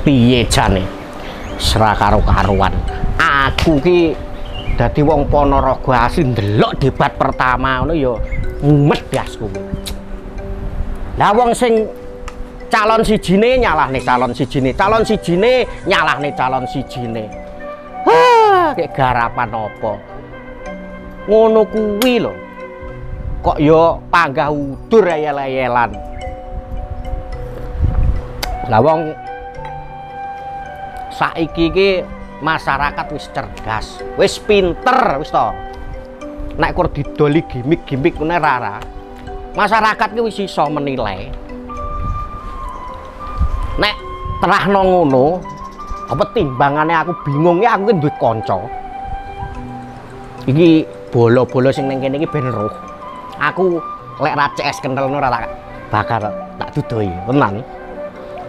Piye jane? Sera karo-karuan. Aku ki dadi wong Ponorogo asli ndelok debat pertama ngono ya mumet biasku. Lah wong sing calon sijine nyalahne calon sijine, calon sijine nyalahne calon sijine. Kayak garapan apa? Ngono kuwi lho. Kok ya panggah udur ayel-ayelan. Lah wong saiki iki masyarakat wis cerdas, wis pinter wis to. Nek kur didoli gimik-gimik ngene rara. Masyarakat ki wis iso menilai. Nek terahno ngono, apa timbangane aku bingung ya aku ki duwe kanca. Iki bolo-bolo sing ning kene iki ben roh. Aku lek ra CS kentelno ora bakal tak dudoi, tenan.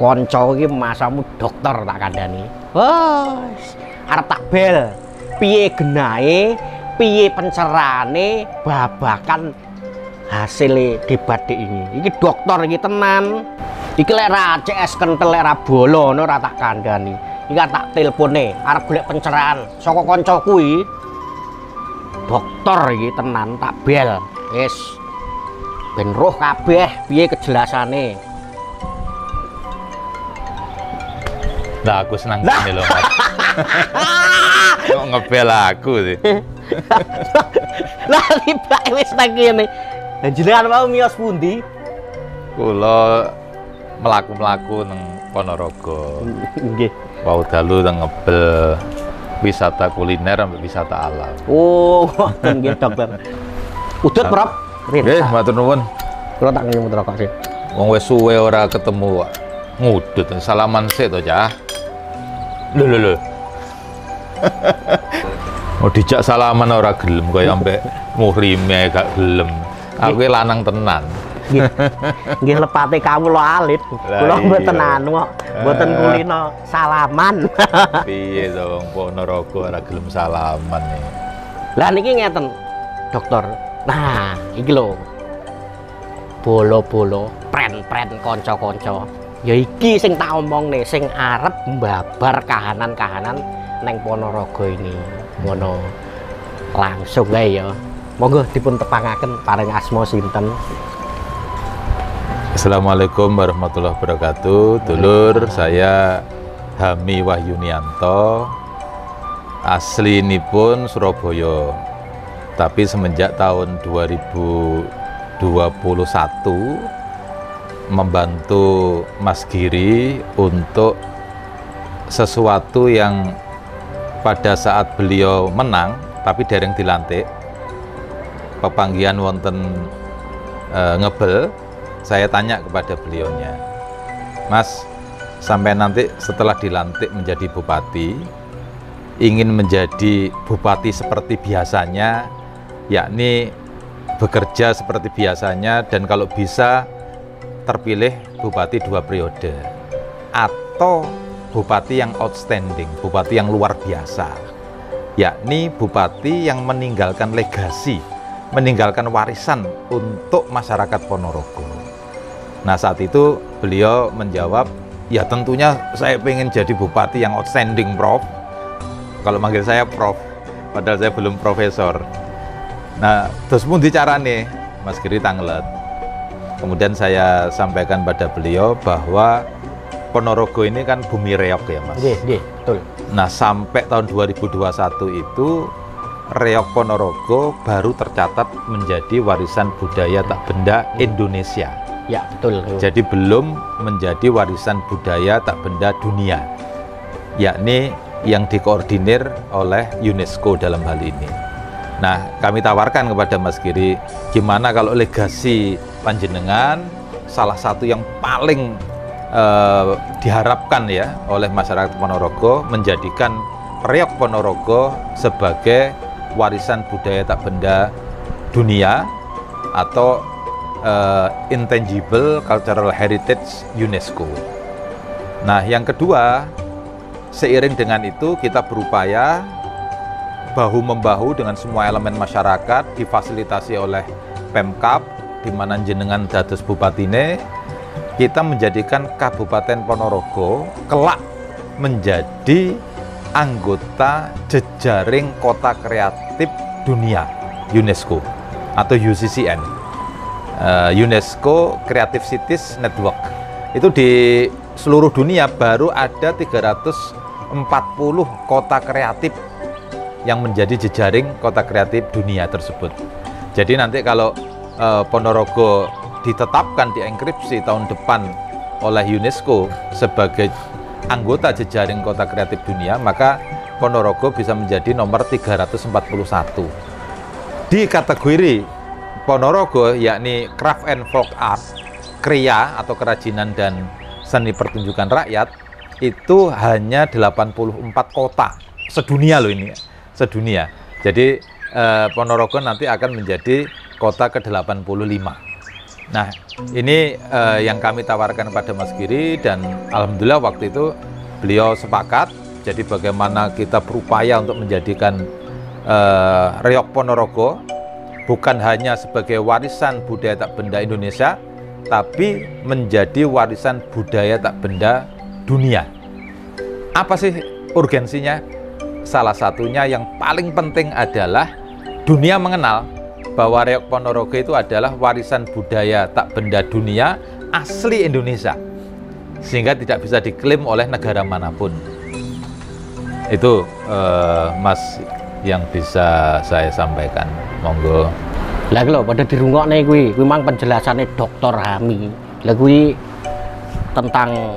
Kanca iki masamu dokter tak kandhani. Wes, arep tak bel. Piye genahe, piye pencerane babakan hasil debat ini. Iki dokter iki tenan. Iki lek ra CS kentel lek ra bolo ngono ora tak kandhani. Iki tak telpone arep golek pencerahan saka kanca kuwi. Dokter iki tenan tak bel. Wis ben roh kabeh piye kejelasane. Lah aku senang gini loh Mas. Kok ngebel aku sih. Lah tibake wis nang kene. Lah jenengan mau miyos pundi? Kula mlaku-mlaku nang Ponorogo. Nggih. Wau dalu nang ngebel wisata kuliner sampai wisata alam. Oh, ngoten nggih dokter. Udut, Prof. Nggih, matur nuwun. Kula tak nyuwun rokok sih. Wong wis suwe ora ketemu kok. Ngudut salaman sik to, Cah. Lho. Mau dijak salaman ora gelem kaya ambek muhrime gak gelem. Aku lanang tenan. Nggih lepate kawula alit. Kula mboten anu kok, mboten kulino salaman. Piye to wong Ponorogo ora gelem salaman nih. Lah niki ngeten, dokter. Nah, iki lho. Bolo-bolo, pren-pren kanca-kanca. Ya iki sing tak omongne, sing arep mbabar kahanan-kahanan neng Ponorogo ini. Ngono. Langsung ae ya. Monggo dipun tepangaken paring asma sinten? Assalamualaikum warahmatullahi wabarakatuh. Dulur saya Hami Wahyunianto. Asli ini pun Surabaya. Tapi semenjak tahun 2021 membantu Mas Giri untuk sesuatu yang pada saat beliau menang tapi dereng dilantik pepanggihan wonten ngebel. Saya tanya kepada beliaunya, Mas, sampai nanti setelah dilantik menjadi bupati, ingin menjadi bupati seperti biasanya, yakni bekerja seperti biasanya, dan kalau bisa terpilih bupati 2 periode, atau bupati yang outstanding, bupati yang luar biasa, yakni bupati yang meninggalkan legasi, meninggalkan warisan untuk masyarakat Ponorogo. Nah saat itu beliau menjawab, ya tentunya saya pengen jadi bupati yang outstanding, Prof. Kalau manggil saya Prof, padahal saya belum profesor. Nah terus pun dicarane Mas Giri tanglet. Kemudian saya sampaikan pada beliau bahwa Ponorogo ini kan bumi reog ya Mas. Nggih, betul. Nah sampai tahun 2021 itu reog Ponorogo baru tercatat menjadi warisan budaya tak benda Indonesia. Ya, betul. Jadi belum menjadi warisan budaya tak benda dunia, yakni yang dikoordinir oleh UNESCO dalam hal ini. Nah, kami tawarkan kepada Mas Giri, gimana kalau legasi panjenengan, salah satu yang paling diharapkan ya oleh masyarakat Ponorogo, menjadikan reog Ponorogo sebagai warisan budaya tak benda dunia atau Intangible Cultural Heritage UNESCO. Nah, yang kedua, seiring dengan itu kita berupaya bahu-membahu dengan semua elemen masyarakat, difasilitasi oleh Pemkab, di mana jenengan dados bupatine, kita menjadikan Kabupaten Ponorogo kelak menjadi anggota jejaring kota kreatif dunia UNESCO atau UCCN, UNESCO Creative Cities Network. Itu di seluruh dunia baru ada 340 kota kreatif yang menjadi jejaring kota kreatif dunia tersebut. Jadi nanti kalau Ponorogo ditetapkan dienkripsi tahun depan oleh UNESCO sebagai anggota jejaring kota kreatif dunia, maka Ponorogo bisa menjadi nomor 341. Di kategori Ponorogo, yakni Craft and Folk Art, kriya atau kerajinan dan seni pertunjukan rakyat, itu hanya 84 kota sedunia loh ini, sedunia. Jadi Ponorogo nanti akan menjadi kota ke-85. Nah, ini yang kami tawarkan pada Mas Giri, dan alhamdulillah waktu itu beliau sepakat. Jadi bagaimana kita berupaya untuk menjadikan Reok Ponorogo bukan hanya sebagai warisan budaya tak benda Indonesia, tapi menjadi warisan budaya tak benda dunia. Apa sih urgensinya? Salah satunya yang paling penting adalah dunia mengenal bahwa Reok Ponorogo itu adalah warisan budaya tak benda dunia asli Indonesia, sehingga tidak bisa diklaim oleh negara manapun. Itu Mas yang bisa saya sampaikan. Monggo. Lah lho pada dirungokne kuwi memang penjelasannya Dr. Hami. Lah kuwi tentang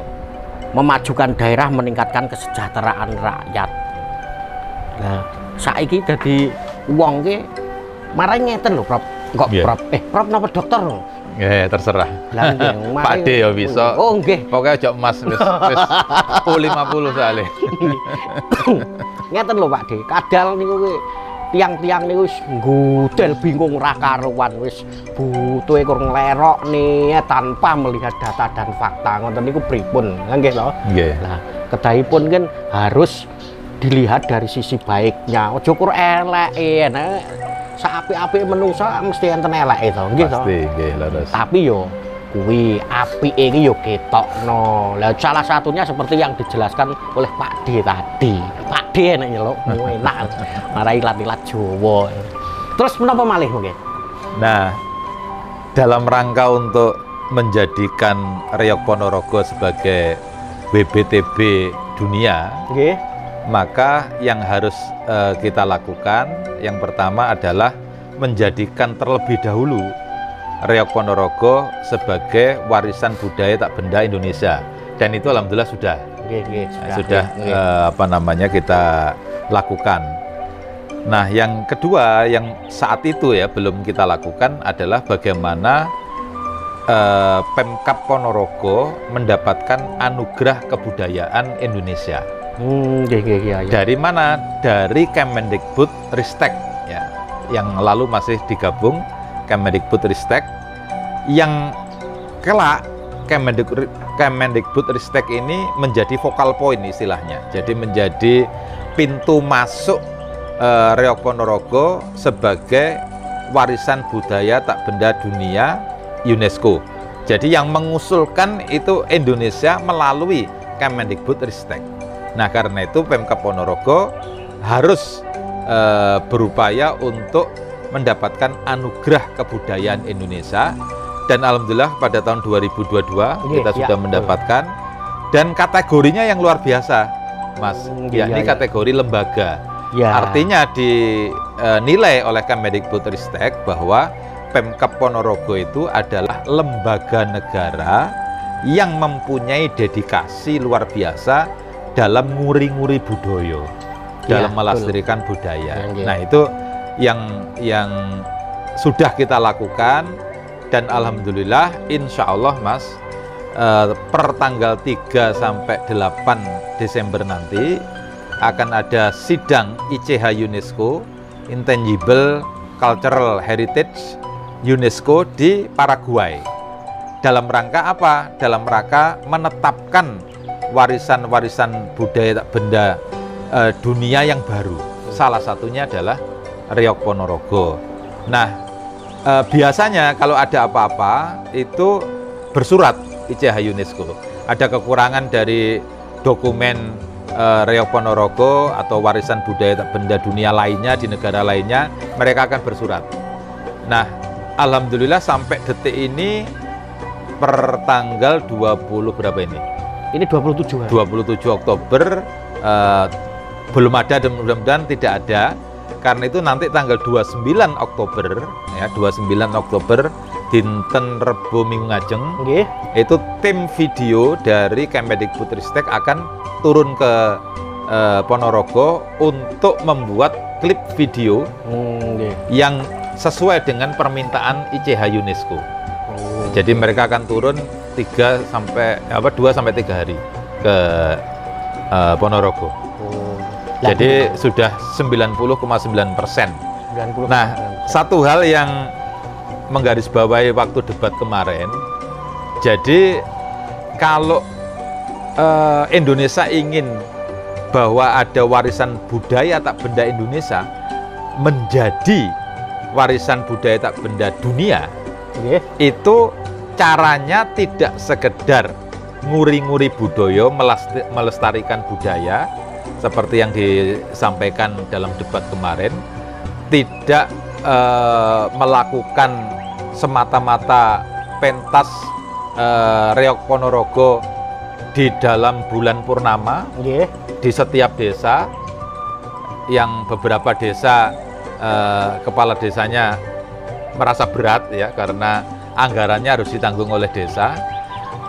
memajukan daerah, meningkatkan kesejahteraan rakyat. Nah, saiki dadi wong ki marai ngeten lho, Prof. Kok Yeah. Prof napa dokter? Terserah. Lah nggih, Pak D ya bisa. Oh nggih. Pokoknya aja Mas wis 50 soalnya. Ngeten lho Pak D, kadal niku kuwi tiang-tiang niku wis ngudel bingung ra karuan, wis butuhe kur nglerokne tanpa melihat data dan fakta. Ngoten niku pripun? Nggih lho. Nggih. Lah, kedahipun kan harus dilihat dari sisi baiknya. Ojo kur eleke. Nah, saapik-apik menungsa mesti enten eleke to, nggih to. Pasti nggih, leres. Tapi yo kuwi apike iki yo ketokno. Lah salah satunya seperti yang dijelaskan oleh Pak D tadi. Pak D enak nyeluk, enak. Marai ilat-ilat Jawa. Terus menapa malih mungkin? Nah, dalam rangka untuk menjadikan Reok Ponorogo sebagai WBTB dunia, Nggih. maka yang harus kita lakukan yang pertama adalah menjadikan terlebih dahulu Reok Ponorogo sebagai warisan budaya tak benda Indonesia, dan itu alhamdulillah sudah sudah kita lakukan. Nah, yang kedua yang saat itu ya belum kita lakukan adalah bagaimana Pemkab Ponorogo mendapatkan anugerah kebudayaan Indonesia. Ya. Dari mana? Dari Kemendikbud Ristek ya, yang lalu masih digabung Kemendikbud Ristek, yang kelak Kemendikbud Ristek ini menjadi focal point istilahnya. Jadi menjadi pintu masuk Reok Ponorogo sebagai warisan budaya tak benda dunia UNESCO. Jadi yang mengusulkan itu Indonesia melalui Kemendikbud Ristek. Nah, karena itu Pemkab Ponorogo harus berupaya untuk mendapatkan anugerah kebudayaan Indonesia, dan alhamdulillah pada tahun 2022 kita sudah mendapatkan, dan kategorinya yang luar biasa, Mas. Yakni kategori lembaga. Artinya dinilai oleh Kemendikbud Ristek bahwa Pemkab Ponorogo itu adalah lembaga negara yang mempunyai dedikasi luar biasa dalam nguri-nguri budaya, dalam melestarikan budaya. Nah, itu yang sudah kita lakukan, dan alhamdulillah insya Allah Mas, per tanggal 3 sampai 8 Desember nanti akan ada sidang ICH UNESCO, Intangible Cultural Heritage UNESCO di Paraguay. Dalam rangka apa? Dalam rangka menetapkan warisan-warisan budaya tak benda dunia yang baru. Salah satunya adalah Reok Ponorogo. Nah, biasanya kalau ada apa-apa itu bersurat ICH UNESCO. Ada kekurangan dari dokumen Reok Ponorogo atau warisan budaya tak benda dunia lainnya di negara lainnya, mereka akan bersurat. Nah, alhamdulillah sampai detik ini per tanggal 20 berapa ini? Ini 27 hari. 27 Oktober belum ada dan mudah-mudahan tidak ada. Karena itu nanti tanggal 29 Oktober ya, 29 Oktober dinten Rebo Minggu Ngajeng. Nggih. Itu tim video dari Kemendikbudristek akan turun ke Ponorogo untuk membuat klip video Nggih. yang sesuai dengan permintaan ICH UNESCO. Oh. Jadi mereka akan turun 2 sampai 3 hari ke Ponorogo. Oh. Jadi sudah 90,9%. 90. Nah, satu hal yang menggarisbawahi waktu debat kemarin, jadi kalau Indonesia ingin bahwa ada warisan budaya tak benda Indonesia menjadi warisan budaya tak benda dunia, itu caranya tidak sekedar nguri-nguri budaya, melestarikan budaya seperti yang disampaikan dalam debat kemarin, tidak melakukan semata-mata pentas Reok Ponorogo di dalam bulan purnama di setiap desa, yang beberapa desa kepala desanya merasa berat ya karena anggarannya harus ditanggung oleh desa.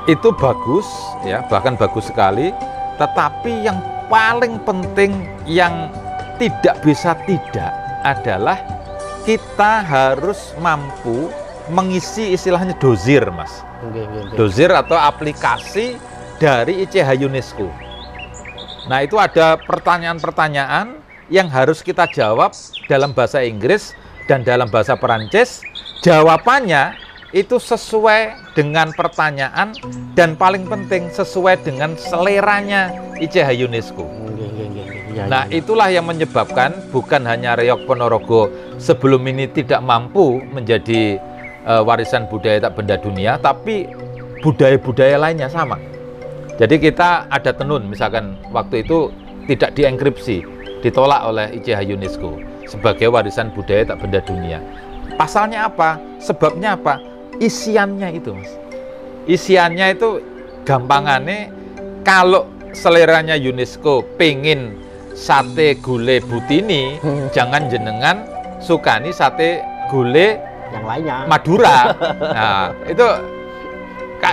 Itu bagus ya, bahkan bagus sekali, tetapi yang paling penting yang tidak bisa tidak adalah kita harus mampu mengisi istilahnya dozir, Mas. Dozir atau aplikasi dari ICH UNESCO. Nah, itu ada pertanyaan-pertanyaan yang harus kita jawab dalam bahasa Inggris dan dalam bahasa Perancis. Jawabannya itu sesuai dengan pertanyaan dan paling penting sesuai dengan seleranya ICH UNESCO. Nah, itulah yang menyebabkan bukan hanya Reok Ponorogo sebelum ini tidak mampu menjadi warisan budaya tak benda dunia, tapi budaya-budaya lainnya sama. Jadi kita ada tenun, misalkan waktu itu tidak dienkripsi, ditolak oleh ICH UNESCO sebagai warisan budaya tak benda dunia. Pasalnya apa? Sebabnya apa? Isiannya itu, Mas. Isiannya itu gampangannya, kalau seleranya UNESCO pengen sate gulai Butini, jangan jenengan sukani sate gulai yang lainnya Madura. Nah, itu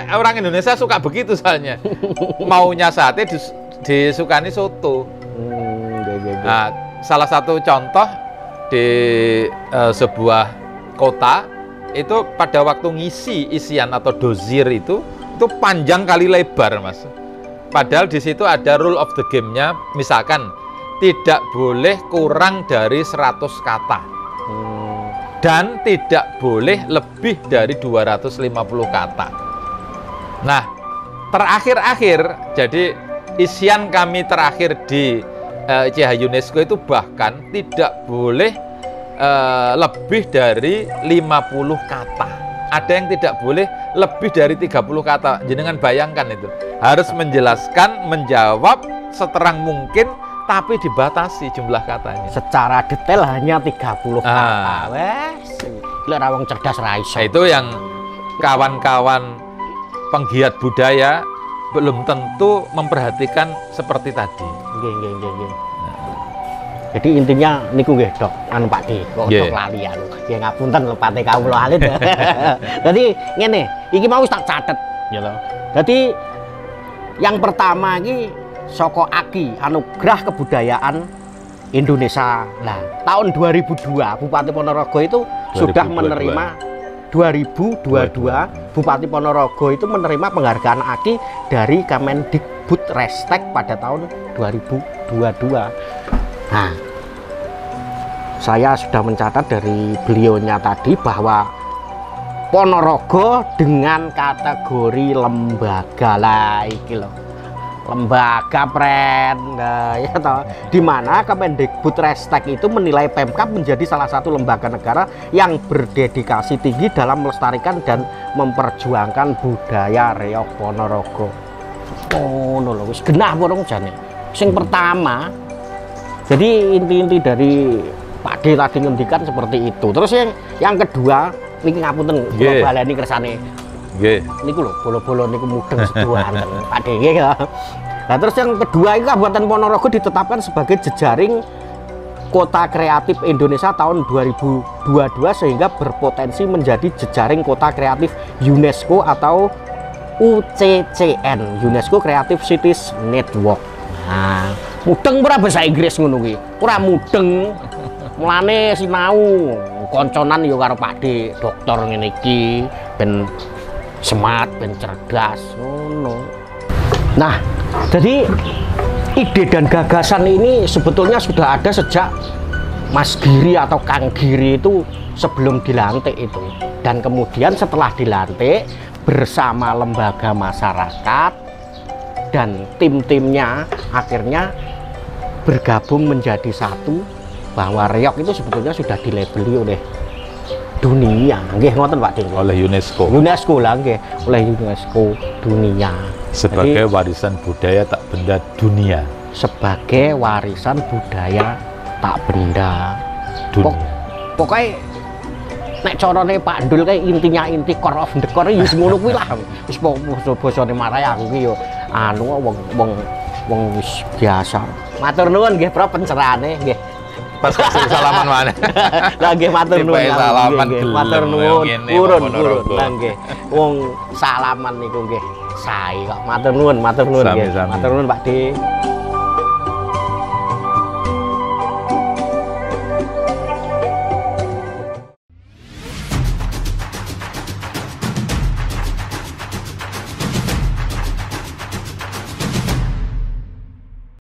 orang Indonesia suka begitu soalnya. Maunya sate disukani soto. Nah, salah satu contoh di sebuah kota itu pada waktu ngisi isian atau dozir itu panjang kali lebar, Mas. Padahal di situ ada rule of the game-nya, misalkan tidak boleh kurang dari 100 kata. Dan tidak boleh lebih dari 250 kata. Nah, terakhir-akhir, jadi isian kami terakhir di ICH UNESCO itu bahkan tidak boleh lebih dari 50 kata. Ada yang tidak boleh lebih dari 30 kata. Jenengan bayangkan itu. Harus menjelaskan, menjawab seterang mungkin, tapi dibatasi jumlah katanya. Secara detail hanya 30 kata. Wes, lek rawang cerdas ra iso. Itu yang kawan-kawan penggiat budaya belum tentu memperhatikan seperti tadi. Nggih. Jadi intinya niku nggih, Dok, anu Pak D, kok Yeah. Dok lali anu. Ya ngapunten lho Pak D kawula alit. Jadi ngene, iki mau tak catet ya lho. Jadi yang pertama iki saka AKI Anugerah Kebudayaan Indonesia. Nah, tahun 2002 Bupati Ponorogo itu sudah menerima 2022 Bupati Ponorogo itu menerima penghargaan AKI dari Kemendikbudristek pada tahun 2022. Nah, saya sudah mencatat dari beliaunya tadi bahwa Ponorogo dengan kategori lembaga lah iki loh. Lembaga nah, ya toh, di mana Kemendikbudristek itu menilai Pemkab menjadi salah satu lembaga negara yang berdedikasi tinggi dalam melestarikan dan memperjuangkan budaya Reok Ponorogo. Oh, no, wis genah borong jane. Sing pertama, jadi inti-inti dari Pak D tadi ngendikan seperti itu. Terus yang kedua, niki ngapunten kula baleni kersane. Nggih. Niku lho, bolo-bolo niku mudeng seduhanten Pak D nggih ya. Nah, terus yang kedua itu Kabupaten Ponorogo ditetapkan sebagai jejaring Kota Kreatif Indonesia tahun 2022 sehingga berpotensi menjadi jejaring Kota Kreatif UNESCO atau UCCN, UNESCO Creative Cities Network. Nah, mudeng ora bahasa Inggris ngono kuwi. Ora mudeng. Mulane sinau konconan ya karo Pak D, dokter ngene iki ben smart, ben cerdas ngono. Nah, jadi ide dan gagasan ini sebetulnya sudah ada sejak Mas Giri atau Kang Giri itu sebelum dilantik itu. Dan kemudian setelah dilantik bersama lembaga masyarakat dan tim-timnya akhirnya bergabung menjadi satu, bahwa Reog itu sebetulnya sudah dilabeli oleh dunia. Nggih ngoten Pak Ding. Oleh UNESCO. UNESCO lah nggih, oleh UNESCO dunia. Sebagai Jadi, warisan budaya tak benda dunia. sebagai warisan budaya tak benda Dunia. Pokoknya nek carane Pak Ndul kayak intinya inti core of the core ya ngono kuwi lah. Wis bosone marai aku ki yo anu wong wis biasa. Matur nuwun nggih Prof pencerahane nggih. Pas kasih salaman mana? Lah nggih matur nuwun. Tipe salaman nggih, gelem matur nuwun. ngene, Purun Ponorogo. lah nggih. Wong salaman niku nggih sae kok. Matur nuwun nggih. Sami-sami. Matur nuwun Pak D.